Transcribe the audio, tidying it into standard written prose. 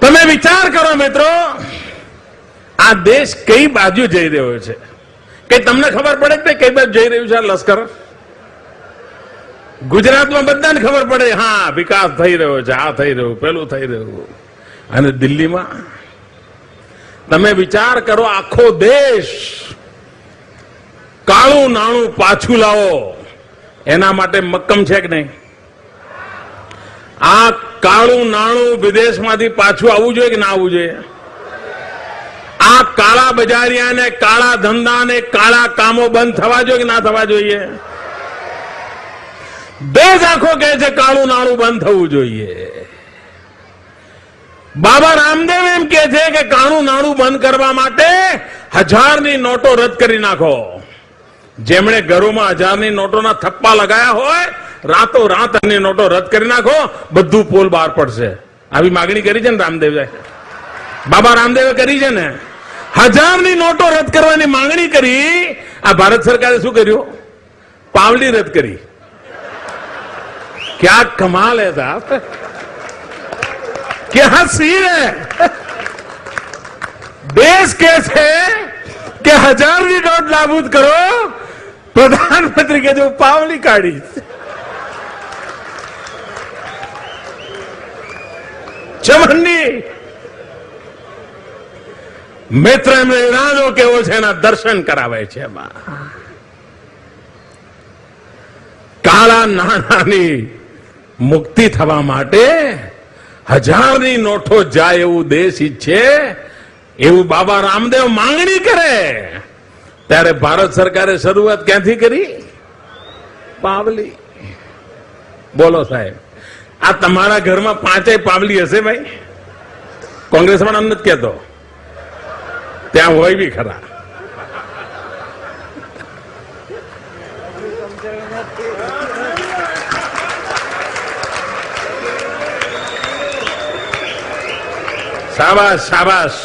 તમે વિચાર કરો મિત્રો, આ દેશ કઈ બાજુ જઈ રહ્યો છે કે તમને ખબર પડે કે કઈ બાજુ જઈ રહ્યું છે આ લશ્કર? ગુજરાતમાં બધાને ખબર પડે, હા વિકાસ થઈ રહ્યો છે, આ થઈ રહ્યું, પેલું થઈ રહ્યું. અને દિલ્હીમાં તમે વિચાર કરો, આખો દેશ કાળું નાણું પાછું લાવો એના માટે મક્કમ છે કે નહીં? આ કાળું નાણું વિદેશમાંથી પાછું આવવું જોઈએ કે ના આવવું જોઈએ? આ કાળા બજારિયા ને કાળા ધંધા ને કાળા કામો બંધ થવા જોઈએ કે ના થવા જોઈએ? દેશ આખો કહે છે કાળું નાણું બંધ થવું જોઈએ. બાબા રામદેવ એમ કે છે કે કાળું નાણું બંધ કરવા માટે 1000ની નોટો રદ કરી નાખો. જેમણે ઘરોમાં 1000ની નોટોના થપ્પા લગાયા હોય, રાતોરાત એની નોટો રદ કરી નાખો, બધું પોલ બહાર પડશે. આવી માગણી કરી છે ને રામદેવે, બાબા રામદેવે કરી છે ને. 1000ની નોટો રદ કરવાની માંગણી કરી. આ ભારત સરકારે શું કર્યું? પાવલી રદ કરી. क्या कमाल है साहब, क्या सीन है. देश कैसे कि 1000ની નોટ નાબૂદ કરો, प्रधानमंत्री के जो पावली काढ़ी. ચમનની મિત્ર એમને ઈરાદો કેવો છે એના દર્શન કરાવે છે. કાળા નાણાંની મુક્તિ થવા માટે 1000ની નોટો જાય એવું દેશ ઈચ્છે, એવું બાબા રામદેવ માંગણી કરે, ત્યારે ભારત સરકારે શરૂઆત ક્યાંથી કરી? પાવલી. બોલો સાહેબ, આ તમારા ઘરમાં 5 પાવલી હશે ભાઈ? કોંગ્રેસ વાળા નથી કહેતો, ત્યાં હોય બી ખરા. શાબાશ શાબાશ.